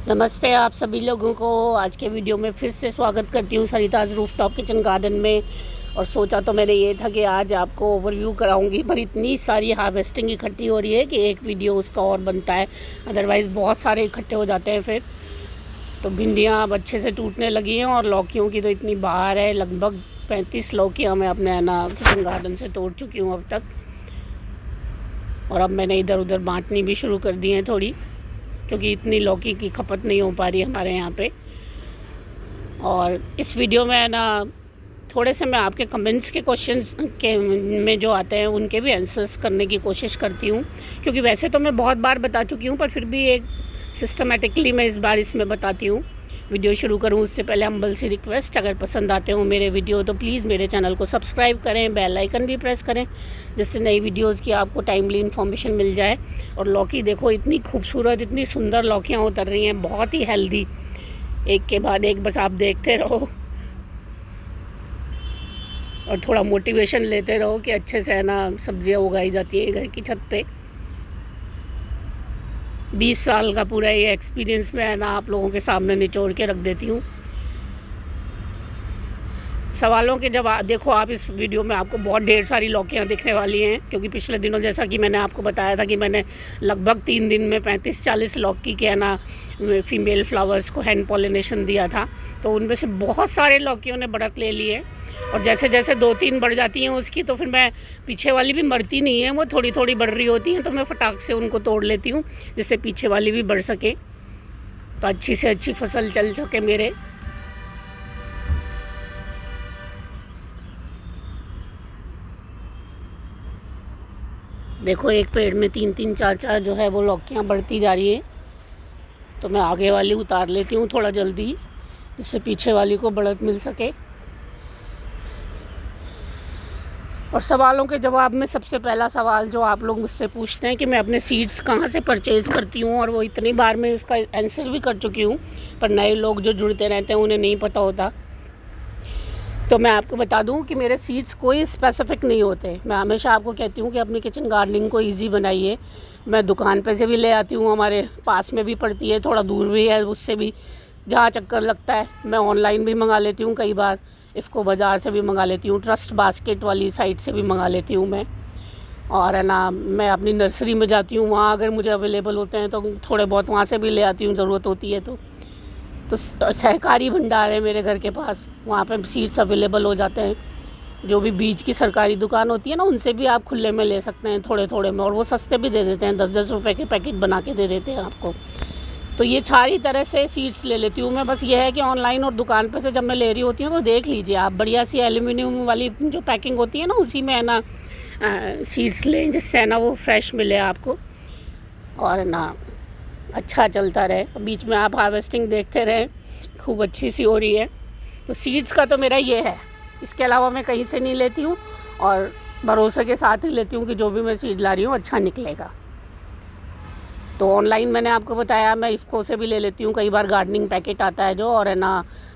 नमस्ते आप सभी लोगों को। आज के वीडियो में फिर से स्वागत करती हूँ सरिताज रूफटॉप किचन गार्डन में। और सोचा तो मैंने ये था कि आज आपको ओवरव्यू कराऊंगी, पर इतनी सारी हार्वेस्टिंग इकट्ठी हो रही है कि एक वीडियो उसका और बनता है, अदरवाइज़ बहुत सारे इकट्ठे हो जाते हैं फिर। तो भिंडियाँ अब अच्छे से टूटने लगी हैं और लौकियों की तो इतनी बहार है, लगभग 35 लौकियाँ मैं अपने किचन गार्डन से तोड़ चुकी हूँ अब तक। और अब मैंने इधर उधर बाँटनी भी शुरू कर दी हैं थोड़ी, क्योंकि इतनी लौकी की खपत नहीं हो पा रही है हमारे यहाँ पे। और इस वीडियो में थोड़े से मैं आपके कमेंट्स के क्वेश्चंस के में जो आते हैं उनके भी आंसर्स करने की कोशिश करती हूँ, क्योंकि वैसे तो मैं बहुत बार बता चुकी हूँ, पर फिर भी एक सिस्टमेटिकली मैं इस बार इसमें बताती हूँ। वीडियो शुरू करूँ उससे पहले हम्बल सी रिक्वेस्ट, अगर पसंद आते हो मेरे वीडियो तो प्लीज़ मेरे चैनल को सब्सक्राइब करें, बेल आइकन भी प्रेस करें, जिससे नई वीडियोज़ की आपको टाइमली इन्फॉर्मेशन मिल जाए। और लौकी देखो, इतनी खूबसूरत, इतनी सुंदर लौकियाँ उतर रही हैं, बहुत ही हेल्दी, एक के बाद एक, बस आप देखते रहो और थोड़ा मोटिवेशन लेते रहो कि अच्छे से सब्जियाँ उगाई जाती है घर की छत पे। 20 साल का पूरा ये एक्सपीरियंस मैं आप लोगों के सामने निचोड़ के रख देती हूँ। सवालों के जवाब देखो, आप इस वीडियो में आपको बहुत ढेर सारी लौकियाँ दिखने वाली हैं, क्योंकि पिछले दिनों जैसा कि मैंने आपको बताया था कि मैंने लगभग 3 दिन में 35-40 लौकी के फीमेल फ्लावर्स को हैंड पॉलिनेशन दिया था। तो उनमें से बहुत सारे लौकियों ने बढ़त ले ली है, और जैसे जैसे 2-3 बढ़ जाती हैं उसकी, तो फिर मैं पीछे वाली भी मरती नहीं है, वो थोड़ी थोड़ी बढ़ रही होती हैं, तो मैं फटाक से उनको तोड़ लेती हूँ, जिससे पीछे वाली भी बढ़ सके, तो अच्छी से अच्छी फसल चल सके मेरे। देखो, एक पेड़ में 3-3 4-4 जो है वो लौकियाँ बढ़ती जा रही हैं, तो मैं आगे वाली उतार लेती हूँ थोड़ा जल्दी, जिससे पीछे वाली को बढ़त मिल सके। और सवालों के जवाब में सबसे पहला सवाल जो आप लोग मुझसे पूछते हैं कि मैं अपने सीड्स कहाँ से परचेज़ करती हूँ, और वो इतनी बार मैं उसका आंसर भी कर चुकी हूँ, पर नए लोग जो जुड़ते रहते हैं उन्हें नहीं पता होता। तो मैं आपको बता दूं कि मेरे सीड्स कोई स्पेसिफिक नहीं होते। मैं हमेशा आपको कहती हूँ कि अपनी किचन गार्डनिंग को इजी बनाइए। मैं दुकान पे से भी ले आती हूँ, हमारे पास में भी पड़ती है, थोड़ा दूर भी है, उससे भी जहाँ चक्कर लगता है। मैं ऑनलाइन भी मंगा लेती हूँ, कई बार इफ़को बाज़ार से भी मंगा लेती हूँ, ट्रस्ट बास्केट वाली साइट से भी मंगा लेती हूँ मैं। और मैं अपनी नर्सरी में जाती हूँ, वहाँ अगर मुझे अवेलेबल होते हैं तो थोड़े बहुत वहाँ से भी ले आती हूँ, ज़रूरत होती है तो सहकारी भंडार है मेरे घर के पास, वहाँ पे सीड्स अवेलेबल हो जाते हैं। जो भी बीज की सरकारी दुकान होती है ना, उनसे भी आप खुले में ले सकते हैं, थोड़े थोड़े में, और वो सस्ते भी दे देते हैं, 10-10 रुपये के पैकेट बना के दे देते हैं आपको। तो ये सारी तरह से सीड्स ले लेती हूँ मैं। बस ये है कि ऑनलाइन और दुकान पे से जब मैं ले रही होती हूँ तो देख लीजिए आप, बढ़िया सी एल्यूमिनियम वाली जो पैकिंग होती है ना, उसी में सीड्स लें, जिससे वो फ्रेश मिले आपको, और अच्छा चलता रहे। बीच में आप हार्वेस्टिंग देखते रहें, खूब अच्छी सी हो रही है। तो सीड्स का तो मेरा ये है, इसके अलावा मैं कहीं से नहीं लेती हूँ, और भरोसे के साथ ही लेती हूँ कि जो भी मैं सीड ला रही हूँ अच्छा निकलेगा। तो ऑनलाइन मैंने आपको बताया, मैं इफ़को से भी ले लेती हूँ, कई बार गार्डनिंग पैकेट आता है जो, और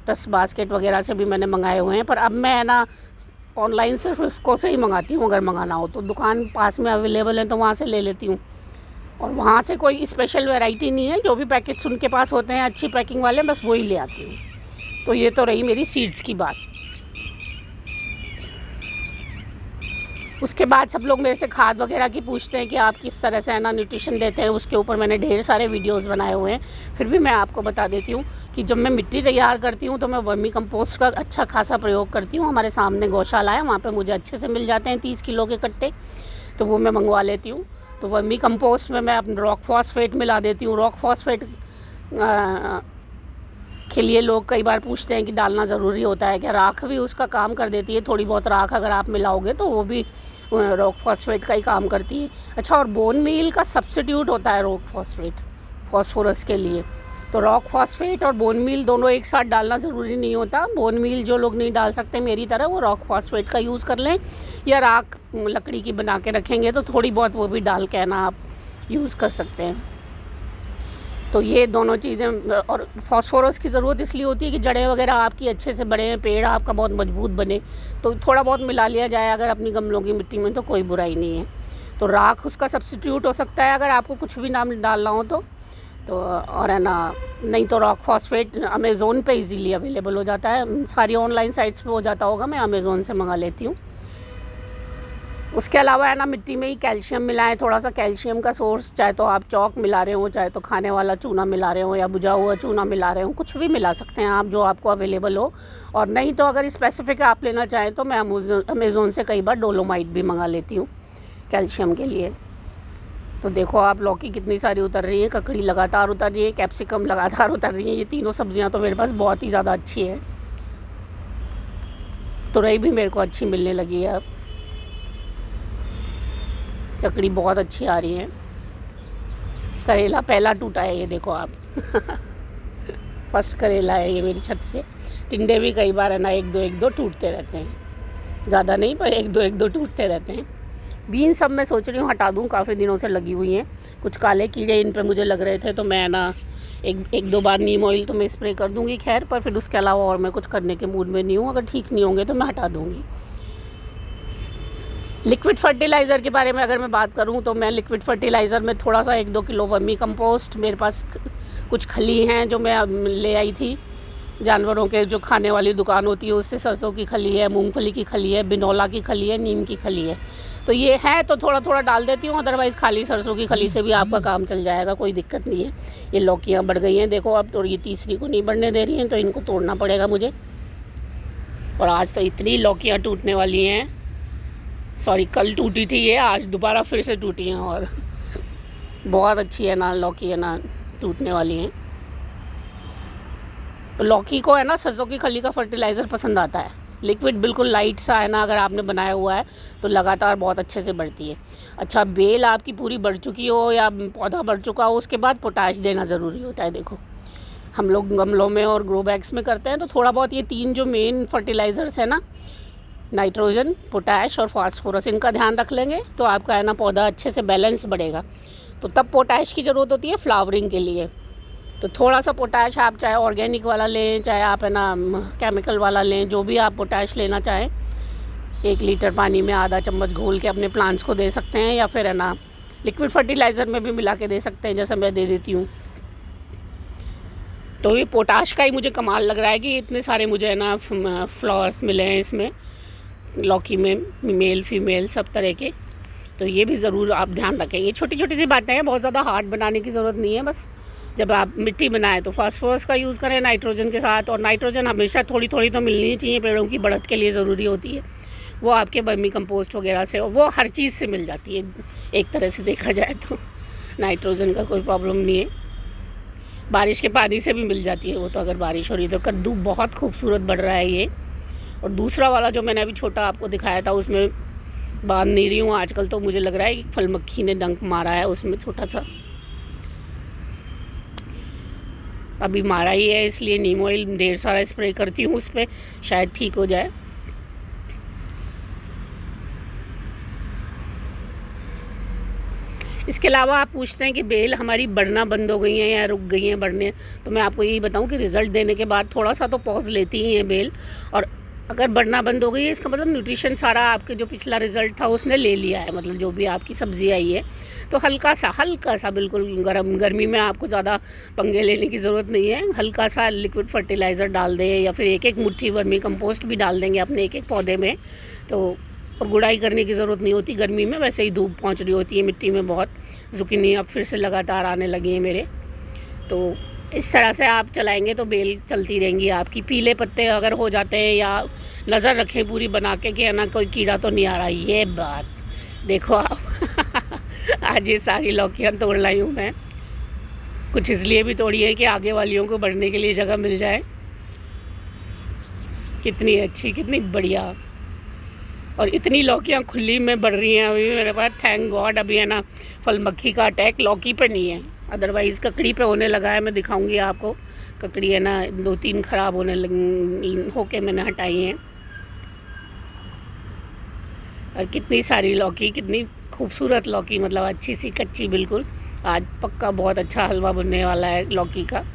ट्रस्ट बास्केट वगैरह से भी मैंने मंगाए हुए हैं। पर अब मैं ऑनलाइन सिर्फ इफ़को से ही मंगाती हूँ। अगर मंगाना हो तो दुकान पास में अवेलेबल है तो वहाँ से ले लेती हूँ, और वहाँ से कोई स्पेशल वैरायटी नहीं है, जो भी पैकेट्स उनके पास होते हैं अच्छी पैकिंग वाले, बस वही ले आती हूँ। तो ये तो रही मेरी सीड्स की बात। उसके बाद सब लोग मेरे से खाद वगैरह की पूछते हैं कि आप किस तरह से न्यूट्रिशन देते हैं। उसके ऊपर मैंने ढेर सारे वीडियोस बनाए हुए हैं, फिर भी मैं आपको बता देती हूँ कि जब मैं मिट्टी तैयार करती हूँ तो मैं वर्मी कंपोस्ट का अच्छा खासा प्रयोग करती हूँ। हमारे सामने गौशाला है, वहाँ पर मुझे अच्छे से मिल जाते हैं 30 किलो के कट्टे, तो वो मैं मंगवा लेती हूँ। तो वर्मी कंपोस्ट में मैं अपना रॉक फॉस्फेट मिला देती हूँ। रॉक फॉस्फेट के लिए लोग कई बार पूछते हैं कि डालना ज़रूरी होता है क्या? राख भी उसका काम कर देती है, थोड़ी बहुत राख अगर आप मिलाओगे तो वो भी रॉक फॉस्फेट का ही काम करती है। अच्छा, और बोन मील का सब्स्टिट्यूट होता है रॉक फॉस्फेट फॉस्फोरस के लिए। तो रॉक फॉस्फेट और बोन मील दोनों एक साथ डालना ज़रूरी नहीं होता। बोन मील जो लोग नहीं डाल सकते मेरी तरह, वो रॉक फॉस्फेट का यूज़ कर लें, या राख लकड़ी की बना के रखेंगे तो थोड़ी बहुत वो भी डाल के आप यूज़ कर सकते हैं। तो ये दोनों चीज़ें, और फास्फोरस की ज़रूरत इसलिए होती है कि जड़ें वगैरह आपकी अच्छे से बढ़े, पेड़ आपका बहुत मजबूत बने, तो थोड़ा बहुत मिला लिया जाए अगर अपनी गमलों की मिट्टी में, तो कोई बुराई नहीं है। तो राख उसका सब्स्टिट्यूट हो सकता है अगर आपको कुछ भी ना डालना हो तो और नहीं तो रॉक फॉस्फेट अमेज़ोन पे इजीली अवेलेबल हो जाता है, सारी ऑनलाइन साइट्स पे हो जाता होगा, मैं अमेज़ोन से मंगा लेती हूँ। उसके अलावा है ना, मिट्टी में ही कैल्शियम मिलाएं, थोड़ा सा कैल्शियम का सोर्स, चाहे तो आप चौक मिला रहे हो, चाहे तो खाने वाला चूना मिला रहे हो, या बुझा हुआ चूना मिला रहे हो, कुछ भी मिला सकते हैं आप जो आपको अवेलेबल हो। और नहीं तो अगर स्पेसिफिक आप लेना चाहें तो मैं अमेज़ोन से कई बार डोलोमाइट भी मंगा लेती हूँ कैल्शियम के लिए। तो देखो आप, लौकी कितनी सारी उतर रही है, ककड़ी लगातार उतर रही है, कैप्सिकम लगातार उतर रही है। ये तीनों सब्जियां तो मेरे पास बहुत ही ज़्यादा अच्छी है। तुरई भी मेरे को अच्छी मिलने लगी है अब, ककड़ी बहुत अच्छी आ रही है। करेला पहला टूटा है, ये देखो आप फर्स्ट करेला है ये मेरी छत से। टिंडे भी कई बार है ना, एक दो टूटते रहते हैं, ज़्यादा नहीं पर एक दो टूटते रहते हैं। बीन सब मैं सोच रही हूँ हटा दूँ, काफ़ी दिनों से लगी हुई हैं, कुछ काले कीड़े इन पर मुझे लग रहे थे, तो मैं ना एक दो बार नीम ऑयल तो मैं स्प्रे कर दूँगी खैर, पर फिर उसके अलावा और मैं कुछ करने के मूड में नहीं हूँ। अगर ठीक नहीं होंगे तो मैं हटा दूँगी। लिक्विड फर्टिलाइज़र के बारे में अगर मैं बात करूं तो मैं लिक्विड फर्टिलाइज़र में थोड़ा सा 1-2 किलो वर्मी कंपोस्ट, मेरे पास कुछ खली हैं जो मैं ले आई थी जानवरों के, जो खाने वाली दुकान होती है उससे, सरसों की खली है, मूंगफली की खली है, बिनौला की खली है, नीम की खली है। तो ये है तो थोड़ा थोड़ा डाल देती हूँ, अदरवाइज़ खाली सरसों की खली से भी आपका काम चल जाएगा, कोई दिक्कत नहीं है। ये लौकियाँ बढ़ गई हैं देखो अब, तो ये तीसरी को नहीं बढ़ने दे रही हैं, तो इनको तोड़ना पड़ेगा मुझे। और आज तो इतनी लौकियाँ टूटने वाली हैं, सॉरी कल टूटी थी ये, आज दोबारा फिर से टूटी हैं। और बहुत अच्छी है ना लौकी, है ना टूटने वाली हैं। तो लौकी को है ना सरसों की खली का फर्टिलाइज़र पसंद आता है, लिक्विड बिल्कुल लाइट सा है ना, अगर आपने बनाया हुआ है तो लगातार बहुत अच्छे से बढ़ती है। अच्छा, बेल आपकी पूरी बढ़ चुकी हो या पौधा बढ़ चुका हो, उसके बाद पोटाश देना ज़रूरी होता है। देखो हम लोग गमलों में और ग्रो बैग्स में करते हैं, तो थोड़ा बहुत ये 3 जो मेन फर्टिलाइज़र्स है ना, नाइट्रोजन, पोटैश और फास्फोरस, इनका ध्यान रख लेंगे तो आपका है ना पौधा अच्छे से बैलेंस बढ़ेगा। तो तब पोटैश की ज़रूरत होती है फ्लावरिंग के लिए। तो थोड़ा सा पोटैश आप चाहे ऑर्गेनिक वाला लें, चाहे आप है ना केमिकल वाला लें, जो भी आप पोटैश लेना चाहें, 1 लीटर पानी में आधा चम्मच घोल के अपने प्लांट्स को दे सकते हैं, या फिर है ना लिक्विड फर्टिलाइज़र में भी मिला के दे सकते हैं, जैसे मैं दे देती हूँ। तो ये पोटाश का ही मुझे कमाल लग रहा है कि इतने सारे मुझे है ना फ्लावर्स मिले हैं इसमें, लौकी में मेल फीमेल सब तरह के। तो ये भी ज़रूर आप ध्यान रखें। ये छोटी छोटी सी बातें हैं, बहुत ज़्यादा हार्ड बनाने की ज़रूरत नहीं है। बस जब आप मिट्टी बनाएं तो फास्फोरस का यूज़ करें नाइट्रोजन के साथ, और नाइट्रोजन हमेशा थोड़ी थोड़ी तो मिलनी ही चाहिए, पेड़ों की बढ़त के लिए ज़रूरी होती है। वो आपके वर्मी कंपोस्ट वगैरह से, और वो हर चीज़ से मिल जाती है एक तरह से देखा जाए तो, नाइट्रोजन का कोई प्रॉब्लम नहीं है। बारिश के पानी से भी मिल जाती है वो, तो अगर बारिश हो रही है तो। कद्दू बहुत खूबसूरत बढ़ रहा है ये। और दूसरा वाला जो मैंने अभी छोटा आपको दिखाया था, उसमें बांध नहीं रही हूँ आजकल, तो मुझे लग रहा है कि फल मक्खी ने डंक मारा है उसमें छोटा सा, अभी मारा ही है, इसलिए नीम ऑयल ढेर सारा स्प्रे करती हूँ उस पर, शायद ठीक हो जाए। इसके अलावा आप पूछते हैं कि बेल हमारी बढ़ना बंद हो गई हैं या रुक गई हैं बढ़ने, तो मैं आपको यही बताऊं कि रिज़ल्ट देने के बाद थोड़ा सा तो पॉज लेती ही हैं बेल, और अगर बढ़ना बंद हो गई है इसका मतलब न्यूट्रिशन सारा आपके जो पिछला रिज़ल्ट था उसने ले लिया है, मतलब जो भी आपकी सब्ज़ी आई है। तो हल्का सा बिल्कुल गर्मी में आपको ज़्यादा पंगे लेने की ज़रूरत नहीं है, हल्का सा लिक्विड फर्टिलाइज़र डाल दें, या फिर 1-1 मुट्ठी वर्मी कंपोस्ट भी डाल देंगे अपने 1-1 पौधे में। तो और गुड़ाई करने की ज़रूरत नहीं होती गर्मी में, वैसे ही धूप पहुंच रही होती है मिट्टी में बहुत। ज़ुकीनी अब फिर से लगातार आने लगी हैं मेरे, तो इस तरह से आप चलाएंगे तो बेल चलती रहेंगी आपकी। पीले पत्ते अगर हो जाते हैं, या नज़र रखें पूरी बना के कि है ना कोई कीड़ा तो नहीं आ रहा, ये बात देखो आप आज ये सारी लौकियाँ तोड़ लाई हूँ मैं, कुछ इसलिए भी तोड़ी है कि आगे वालियों को बढ़ने के लिए जगह मिल जाए। कितनी अच्छी, कितनी बढ़िया, और इतनी लौकियाँ खुली में बढ़ रही हैं अभी मेरे पास, थैंक गॉड। अभी है ना फल मक्खी का अटैक लौकी पे नहीं है, अदरवाइज़ ककड़ी पे होने लगा है। मैं दिखाऊंगी आपको, ककड़ी है ना 2-3 ख़राब होके मैंने हटाई हैं। और कितनी सारी लौकी, कितनी खूबसूरत लौकी, मतलब अच्छी सी कच्ची बिल्कुल। आज पक्का बहुत अच्छा हलवा बनने वाला है लौकी का।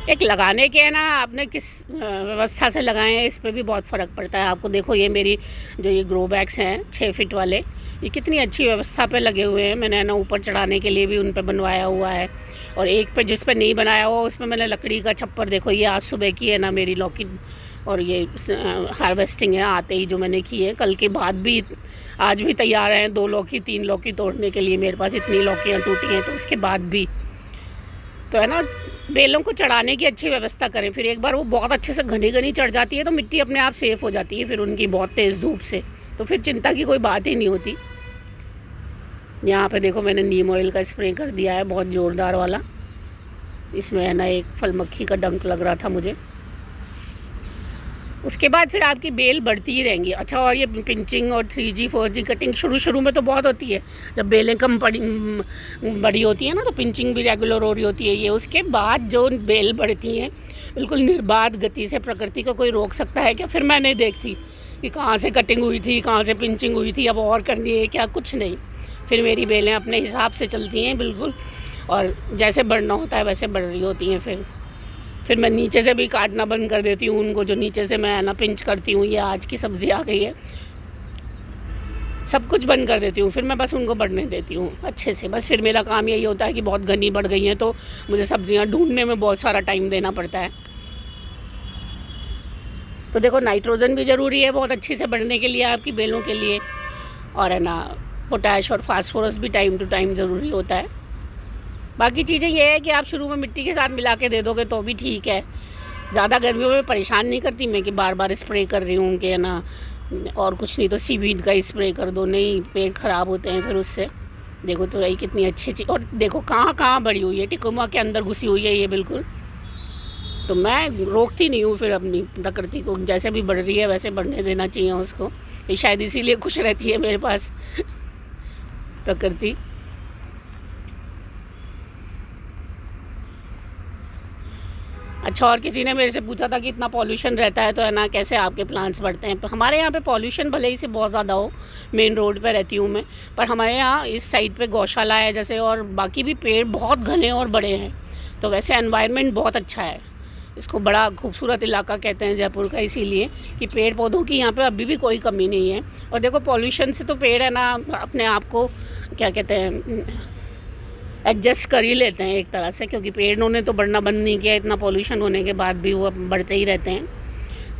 एक लगाने के है ना, आपने किस व्यवस्था से लगाए हैं इस पे भी बहुत फ़र्क पड़ता है आपको। देखो ये मेरी जो ये ग्रो बैग्स हैं 6 फीट वाले, ये कितनी अच्छी व्यवस्था पे लगे हुए हैं। मैंने ना ऊपर चढ़ाने के लिए भी उन पे बनवाया हुआ है, और एक पे जिस पे नहीं बनाया हुआ उसमें मैंने लकड़ी का छप्पर, देखो ये आज सुबह की है ना मेरी लौकी, और ये हार्वेस्टिंग है आते ही जो मैंने की है। कल के बाद भी आज भी तैयार हैं 2 लौकी 3 लौकी तोड़ने के लिए, मेरे पास इतनी लौकियाँ टूटी हैं। तो उसके बाद भी तो है ना, बेलों को चढ़ाने की अच्छी व्यवस्था करें। फिर एक बार वो बहुत अच्छे से घनी घनी चढ़ जाती है तो मिट्टी अपने आप सेफ हो जाती है फिर उनकी बहुत तेज़ धूप से, तो फिर चिंता की कोई बात ही नहीं होती। यहाँ पे देखो मैंने नीम ऑयल का स्प्रे कर दिया है, बहुत ज़ोरदार वाला। इसमें है ना एक फल मक्खी का डंक लग रहा था मुझे। उसके बाद फिर आपकी बेल बढ़ती ही रहेंगी। अच्छा, और ये पिंचिंग और 3G 4G कटिंग शुरू में तो बहुत होती है, जब बेलें कम बड़ी होती है ना, तो पिंचिंग भी रेगुलर हो रही होती है ये। उसके बाद जो बेल बढ़ती हैं बिल्कुल निर्बाध गति से, प्रकृति को कोई रोक सकता है क्या? फिर मैं नहीं देखती कि कहाँ से कटिंग हुई थी, कहाँ से पिंचिंग हुई थी, अब और करनी है क्या, कुछ नहीं। फिर मेरी बेलें अपने हिसाब से चलती हैं बिल्कुल, और जैसे बढ़ना होता है वैसे बढ़ रही होती हैं। फिर मैं नीचे से भी काटना बंद कर देती हूँ उनको, जो नीचे से मैं ना पिंच करती हूँ। ये आज की सब्ज़ी आ गई है, सब कुछ बंद कर देती हूँ। फिर मैं बस उनको बढ़ने देती हूँ अच्छे से। बस फिर मेरा काम यही होता है कि बहुत घनी बढ़ गई हैं तो मुझे सब्ज़ियाँ ढूंढने में बहुत सारा टाइम देना पड़ता है। तो देखो नाइट्रोजन भी ज़रूरी है बहुत अच्छी से बढ़ने के लिए आपकी बेलों के लिए, और है ना पोटैश और फास्फोरस भी टाइम टू टाइम ज़रूरी होता है। बाकी चीज़ें ये है कि आप शुरू में मिट्टी के साथ मिला के दे दोगे तो भी ठीक है। ज़्यादा गर्मियों में परेशान नहीं करती मैं कि बार बार स्प्रे कर रही हूँ कि है ना, और कुछ नहीं तो सीवीड का स्प्रे कर दो, नहीं पेड़ ख़राब होते हैं फिर उससे। देखो तो रही कितनी अच्छी चीज़, और देखो कहाँ बढ़ी हुई है, टिकोमा के अंदर घुसी हुई है ये बिल्कुल। तो मैं रोकती नहीं हूँ फिर अपनी प्रकृति को, जैसे भी बढ़ रही है वैसे बढ़ने देना चाहिए उसको। ये शायद इसीलिए खुश रहती है मेरे पास प्रकृति। अच्छा, और किसी ने मेरे से पूछा था कि इतना पॉल्यूशन रहता है तो है ना कैसे आपके प्लांट्स बढ़ते हैं। हमारे यहाँ पे पॉल्यूशन भले ही से बहुत ज़्यादा हो, मेन रोड पे रहती हूँ मैं, पर हमारे यहाँ इस साइड पे गौशाला है जैसे, और बाकी भी पेड़ बहुत घने और बड़े हैं, तो वैसे एनवायरनमेंट बहुत अच्छा है। इसको बड़ा खूबसूरत इलाका कहते हैं जयपुर का, इसीलिए कि पेड़ पौधों की यहाँ पे अभी भी कोई कमी नहीं है। और देखो पॉल्यूशन से तो पेड़ है ना अपने आप को क्या कहते हैं, एडजस्ट कर ही लेते हैं एक तरह से, क्योंकि पेड़ों ने तो बढ़ना बंद नहीं किया, इतना पॉल्यूशन होने के बाद भी वो बढ़ते ही रहते हैं,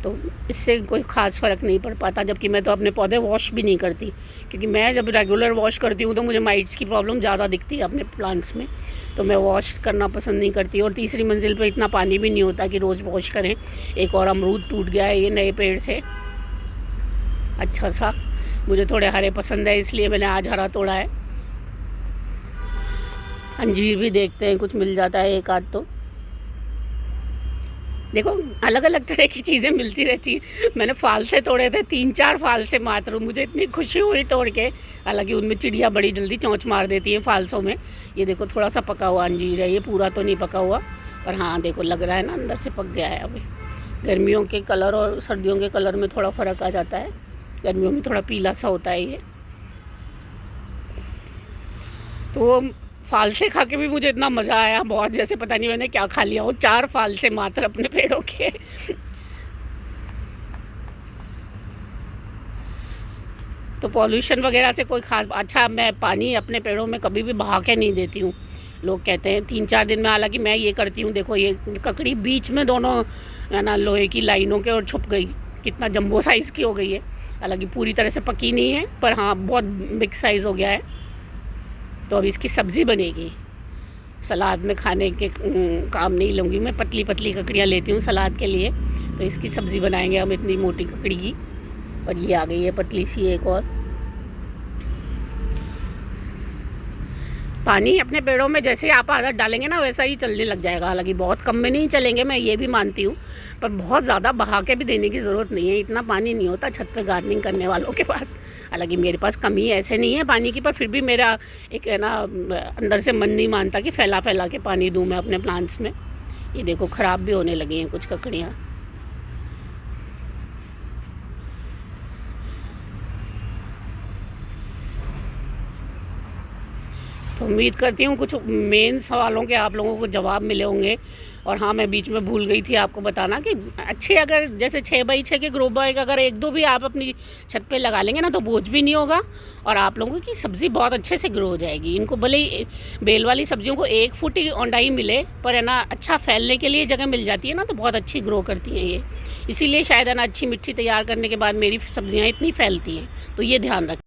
तो इससे कोई ख़ास फ़र्क नहीं पड़ पाता। जबकि मैं तो अपने पौधे वॉश भी नहीं करती, क्योंकि मैं जब रेगुलर वॉश करती हूँ तो मुझे माइट्स की प्रॉब्लम ज़्यादा दिखती है अपने प्लांट्स में, तो मैं वॉश करना पसंद नहीं करती। और तीसरी मंजिल पे इतना पानी भी नहीं होता कि रोज़ वॉश करें। एक और अमरूद टूट गया है ये नए पेड़ से, अच्छा सा, मुझे थोड़े हरे पसंद है इसलिए मैंने आज हरा तोड़ा है। अंजीर भी देखते हैं कुछ मिल जाता है एक आध तो। देखो अलग अलग तरह की चीज़ें मिलती रहती हैं। मैंने फालसे तोड़े थे 3-4 फालसे मात्र, मुझे इतनी खुशी हुई तोड़ के। हालांकि उनमें चिड़िया बड़ी जल्दी चोंच मार देती है फालसों में। ये देखो थोड़ा सा पका हुआ अंजीर है, ये पूरा तो नहीं पका हुआ, पर हाँ देखो लग रहा है ना अंदर से पक गया है। अभी गर्मियों के कलर और सर्दियों के कलर में थोड़ा फ़र्क आ जाता है, गर्मियों में थोड़ा पीला सा होता है ये। तो फालसे खा के भी मुझे इतना मज़ा आया बहुत, जैसे पता नहीं मैंने क्या खा लिया हो। 4 फालसे मात्र अपने पेड़ों के। तो पॉल्यूशन वगैरह से कोई खास, अच्छा मैं पानी अपने पेड़ों में कभी भी बहा के नहीं देती हूँ। लोग कहते हैं 3-4 दिन में, हालांकि मैं ये करती हूँ। देखो ये ककड़ी बीच में दोनों है ना लोहे की लाइनों के और छुप गई, कितना जंबो साइज़ की हो गई है। हालांकि पूरी तरह से पकी नहीं है, पर हाँ बहुत बिग साइज़ हो गया है। तो अब इसकी सब्ज़ी बनेगी, सलाद में खाने के काम नहीं लूँगी मैं। पतली पतली ककड़ियाँ लेती हूँ सलाद के लिए, तो इसकी सब्ज़ी बनाएंगे हम इतनी मोटी ककड़ी की। और ये आ गई है पतली सी एक और। पानी अपने पेड़ों में जैसे आप आदत डालेंगे ना वैसा ही चलने लग जाएगा। हालांकि बहुत कम में नहीं चलेंगे, मैं ये भी मानती हूँ, पर बहुत ज़्यादा बहा के भी देने की ज़रूरत नहीं है। इतना पानी नहीं होता छत पे गार्डनिंग करने वालों के पास। हालांकि मेरे पास कमी ऐसे नहीं है पानी की, पर फिर भी मेरा एक है ना अंदर से मन नहीं मानता कि फैला फैला के पानी दूँ मैं अपने प्लांट्स में। ये देखो ख़राब भी होने लगी हैं कुछ ककड़ियाँ। तो उम्मीद करती हूँ कुछ मेन सवालों के आप लोगों को जवाब मिले होंगे। और हाँ, मैं बीच में भूल गई थी आपको बताना कि अच्छे, अगर जैसे 6x6 के ग्रो बैग अगर 1-2 भी आप अपनी छत पे लगा लेंगे ना, तो बोझ भी नहीं होगा और आप लोगों की सब्ज़ी बहुत अच्छे से ग्रो हो जाएगी। इनको भले ही बेल वाली सब्जियों को 1 फुट ही औंडाई मिले, पर है ना अच्छा फैलने के लिए जगह मिल जाती है ना, तो बहुत अच्छी ग्रो करती हैं ये। इसीलिए शायद है ना अच्छी मिट्टी तैयार करने के बाद मेरी सब्जियाँ इतनी फैलती हैं। तो ये ध्यान रखें।